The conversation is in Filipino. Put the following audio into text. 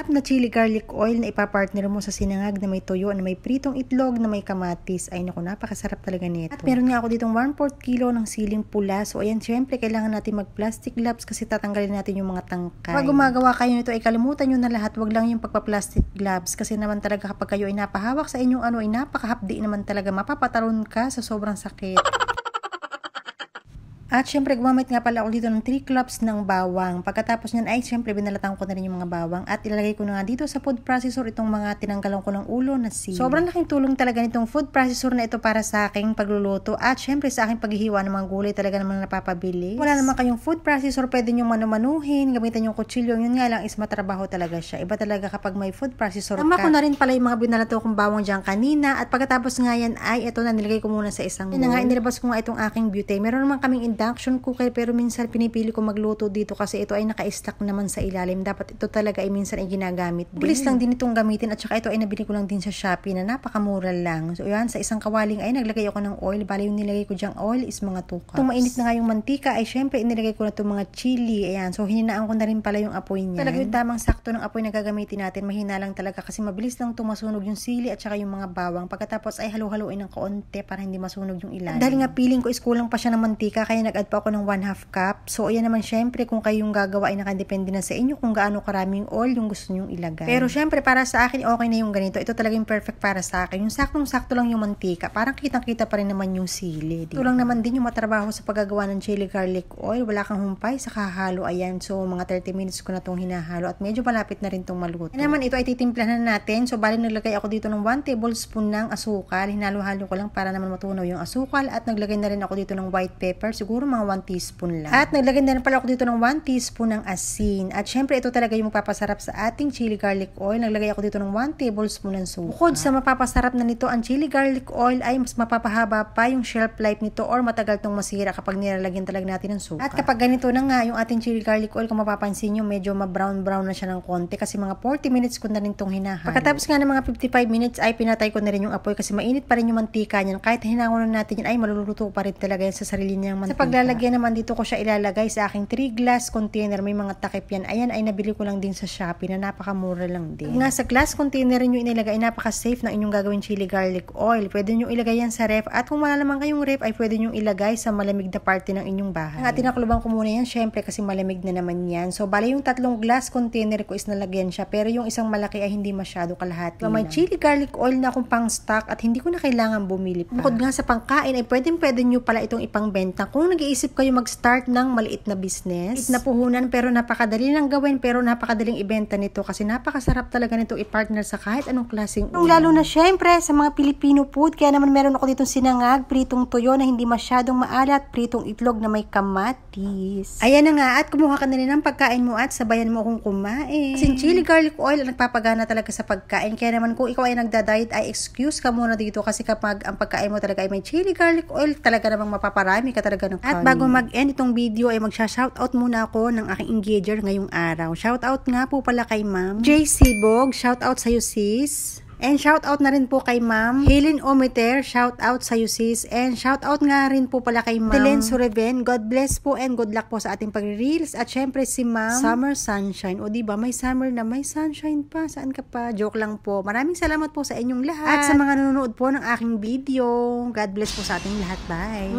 na chili garlic oil na ipapartner mo sa sinangag na may toyo, na may pritong itlog, na may kamatis. Ay naku, napakasarap talaga nito. At meron nga ako ditong 1/4 kilo ng siling pula. So ayan, syempre kailangan natin mag-plastic gloves kasi tatanggalin natin yung mga tangkay. Pag gumagawa kayo nito ay kalimutan nyo na lahat, wag lang yung pagpa-plastic gloves kasi naman talaga kapag kayo ay napahawak sa inyong ay napakahapdi naman talaga, mapapatalon ka sa sobrang sakit. At syempre, gumamit nga pala ako dito ng 3 cloves ng bawang. Pagkatapos nyan ay syempre, binalatan ko na rin yung mga bawang. At ilalagay ko na nga dito sa food processor itong mga tinanggalan ko ng ulo na sili. Sobrang laking tulong talaga nitong food processor na ito para sa aking pagluluto. At syempre, sa aking paghihiwa ng mga gulay talaga naman napapabilis. Wala naman kayong food processor, pwede nyo manumanuhin, gamitan yung kutsilyo. Yun nga lang is matrabaho talaga siya. Iba talaga kapag may food processor ka. Tama ko na rin pala yung mga binalato kong bawang dyan kanina. At pagkatapos nga yan ay ito na, nilagay ko muna sa isang bowl. Yun nga, inilabas ko nga itong aking beauty. Meron naman kaming induction cooker pero minsan pinipili ko magluto dito kasi ito ay naka-stack naman sa ilalim. Dapat ito talaga ay minsan ay ginagamit din. Bilis lang din itong gamitin at saka ito ay nabili ko lang din sa Shopee na napakamura lang. So yan, sa isang kawaling ay naglagay ako ng oil. Bali yung nilagay ko dyang oil is mga 2 cups. Kung mainit na nga yung mantika ay syempre inilagay ko na itong mga chili. Ayan, so hininaan ko na rin pala yung apoy niya. Talaga yung tamang sakto ng apoy na gagamitin natin. Mahina lang talaga kasi mabilis lang masunog yung sili at saka yung mga bawang. Pagkatapos ay halo-haloin ng kaunti para hindi masunog yung ilalim. At dahil nga feeling ko is kulang pa siya ng mantika kaya nag-add pa ako ng 1/2 cup. So, ayan naman syempre kung kayong gagawa ay nakadepende na sa inyo kung gaano karaming oil yung gusto nyong ilagay. Pero syempre para sa akin okay na yung ganito. Ito talaga yung perfect para sa akin. Yung saktong-sakto lang yung mantika. Parang kitang-kita pa rin naman yung sili. Ito lang naman din yung matrabaho sa paggagawa ng chili garlic oil. Wala kang humpay sa kahalo. Ayan. So, mga 30 minutes ko na itong hinahalo at medyo malapit na rin itong maluto. Ayan naman ito ay titimplahan natin. So, bali naglagay ako dito ng 1 tablespoon ng asukal. Hinalo-halo ko lang para naman matunaw yung asukal at naglagay na rin ako dito ng white pepper. Siguro mga 1 teaspoon lang. At naglagay na rin pala ako dito ng 1 teaspoon ng asin. At syempre, ito talaga yung magpapasarap sa ating chili garlic oil. Naglagay ako dito ng 1 tablespoon ng suka. Bukod sa mapapasarap na nito, ang chili garlic oil ay mas mapapahaba pa yung shelf life nito or matagal tong masira kapag nilalagyan talaga natin ng suka. At kapag ganito na nga yung ating chili garlic oil, kung mapapansin nyo, medyo ma-brown-brown na siya ng konti kasi mga 40 minutes ko na rin itong hinahalo. Pagkatapos nga ng mga 55 minutes ay pinatay ko na rin yung apoy kasi mainit pa rin yung mantika niyan. Kahit hinangon natin yan ay maluluto pa rin talaga yan sa sarili niyang mantika. Sa paglalagyan naman dito ko siya ilalagay sa aking 3 glass container. May mga takip yan. Ayan ay nabili ko lang din sa Shopee na napakamura lang din. Nga sa glass container nyo inilagay, napaka-safe ng inyong gagawin chili garlic oil. Pwede nyo ilagay yan sa ref at kung wala naman kayong ref ay pwede nyo ilagay sa malamig na parte ng inyong bahay. Ang tinakluban ko muna yan syempre kasi malamig na naman yan. So bali yung 3 glass container ko is nalagyan siya pero yung isang malaki ay hindi masyado kalahati. So, may chili garlic oil na akong pang stock at hindi ko na kailangan bumili pa. Bukod nga sa pangkain ay pwede nyo pala itong ipangbenta. Kung nag-iisip kayo mag-start ng maliit na business, na puhunan pero napakadali lang gawin pero napakadaling ibenta nito kasi napakasarap talaga nito i-partner sa kahit anong klaseng ulam. Lalo na syempre sa mga Filipino food, kaya naman meron ako ditong sinangag, pritong tuyo na hindi masyadong maalat, pritong itlog na may kamatis. Ayan na nga at kumuha ka na rin ng pagkain mo at sabayan mo akong kumain. Kasi chili garlic oil ang nagpapagana talaga sa pagkain. Kaya naman kung ikaw ay nagda-diet ay excuse ka muna dito kasi kapag ang pagkain mo talaga ay may chili garlic oil, talaga namang mapaparami ka talaga ng kanin. At bago mag-end itong video ay magsha-shoutout muna ako ng aking engager ngayong araw. Shoutout nga po pala kay Ma'am JC Bog. Shoutout sa'yo sis. And shoutout na rin po kay Ma'am Helen Ometer. Shoutout sa'yo sis. And shoutout nga rin po pala kay Ma'am Helen Sureven. God bless po and good luck po sa ating pag-reels. At syempre si Ma'am Summer Sunshine. O diba may summer na may sunshine pa. Saan ka pa? Joke lang po. Maraming salamat po sa inyong lahat. At sa mga nanonood po ng aking video. God bless po sa ating lahat. Bye.